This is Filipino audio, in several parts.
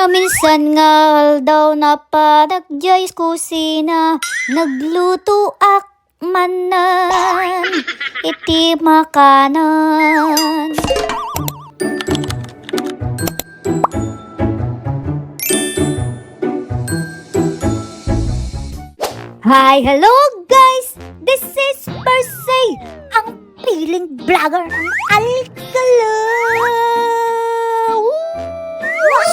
Minsan nga daw na padagjoy kusina, nagluto ak manan, iti makanan. Hi, hello guys! This is Persay, ang piling vlogger ng Alcala.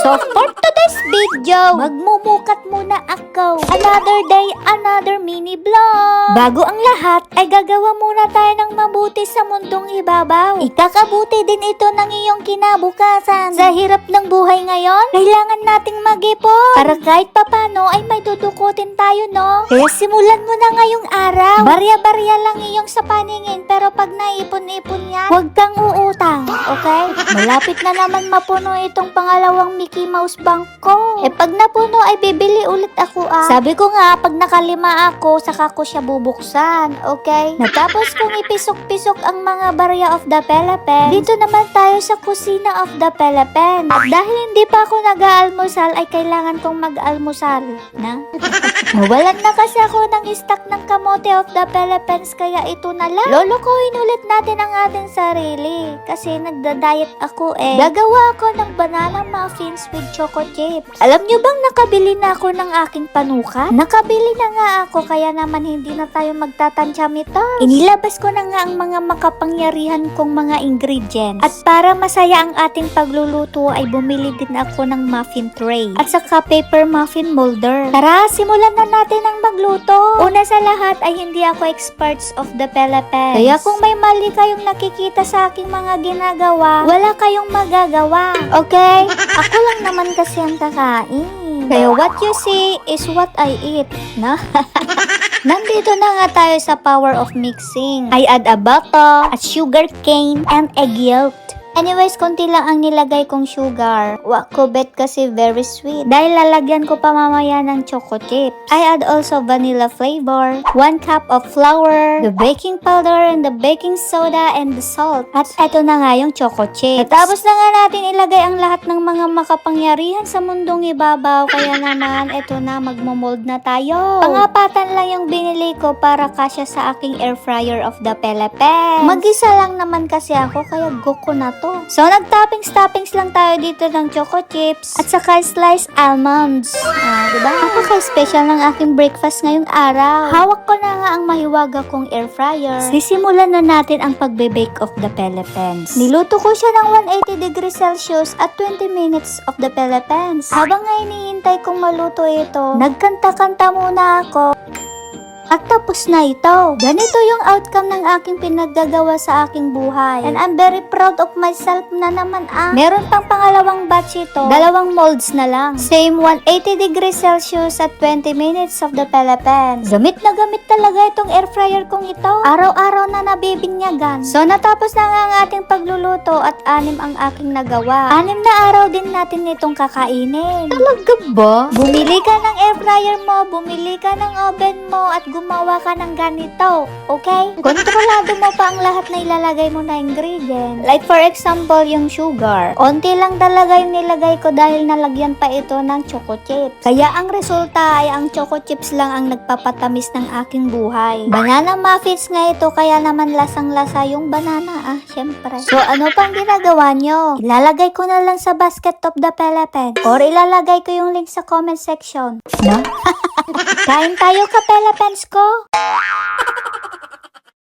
So for today's video, magmumukat muna ako. Another day, another mini vlog. Bago ang lahat, ay gagawa muna tayo ng mabuti sa mundong ibabaw. Ikakabuti din ito ng iyong kinabukasan. Sa hirap ng buhay ngayon, kailangan nating mag-ipon para kahit papano ay may dudukutin tayo, no? Kaya simulan mo na ngayong araw. Barya-barya lang iyong sa paningin, pero pag naipon-ipon yan, huwag kang uutang, okay? Malapit na naman mapuno itong pangalawang Mickey Mouse Bank ko. Pag napuno ay bibili ulit ako Sabi ko nga, pag nakalima ako, saka ko siya bubuksan, okay? Natapos kong ipisok-pisok ang mga barya of the Philippines, dito naman tayo sa kusina of the Philippines. At dahil hindi pa ako nag-aalmusal, ay kailangan kong mag-almusal na. Nawalan na kasi ako ng stock ng kamote of the Philippines, kaya ito na lang. Lolokohin ulit natin ang ating sarili kasi nagda-diet ako Gagawa ako ng banana muffins with choco chips. Alam nyo bang nakabili na ako ng aking panuka? Nakabili na nga ako, kaya naman hindi na tayo magtatansyam ito. Inilabas ko na nga ang mga makapangyarihan kong mga ingredients. At para masaya ang ating pagluluto ay bumili din ako ng muffin tray at saka paper muffin molder. Tara, simulan na natin ang magluto. Una sa lahat ay hindi ako experts of the Philippines. Kaya kung may mali kayong nakikita sa aking mga ginagawa, wala kayong magagawa. Okay? Ako lang naman kasi ang kakain. Kaya what you see is what I eat, na? Nandito na nga tayo sa power of mixing. I add a butter, a sugar cane, and egg yolk. Anyways, konti lang ang nilagay kong sugar. Wak ko bet kasi very sweet. Dahil lalagyan ko pa mamaya ng choco chips. I add also vanilla flavor, 1 cup of flour, the baking powder, and the baking soda, and the salt. At eto na nga yung choco chips. Tapos na nga natin ilagay ang lahat ng mga makapangyarihan sa mundong ibabaw. Kaya naman, eto na, magmomold na tayo. Pangapatan lang yung binili ko para kasya sa aking air fryer of the Philippines. Mag-isa lang naman kasi ako, kaya go ko na to. So, nag-toppings lang tayo dito ng choco chips at saka sliced almonds. Diba? Napaka-special ng aking breakfast ngayong araw. Hawak ko na nga ang mahiwaga kong air fryer. Sisimulan na natin ang pagbe-bake of the Philippines. Niluto ko siya ng 180 degrees Celsius at 20 minutes of the Philippines. Habang nga hinihintay kong maluto ito, nagkanta-kanta muna ako. At tapos na ito. Ganito yung outcome ng aking pinaggagawa sa aking buhay. And I'm very proud of myself na naman Meron pang pangalawang batch ito. 2 molds na lang. Same 180 degrees Celsius at 20 minutes of the Philippines. Gamit na gamit talaga itong air fryer kong ito. Araw-araw na nabibinyagan. So natapos na nga ang ating pagluluto at 6 ang aking nagawa. 6 na araw din natin itong kakainin. Talaga ba? Bumili ka ng air fryer mo, bumili ka ng oven mo, at gumawa ka ng ganito, okay? Kontrolado mo pa ang lahat na ilalagay mo na ingredient. Like for example, yung sugar. Onti lang talaga yung nilagay ko dahil nalagyan pa ito ng choco chips. Kaya ang resulta ay ang choco chips lang ang nagpapatamis ng aking buhay. Banana muffins nga ito, kaya naman lasang-lasa yung banana syempre. So ano pang ginagawa nyo? Ilalagay ko na lang sa basket of the Philippines or ilalagay ko yung link sa comment section. No? Kain tayo ka Philippines ko.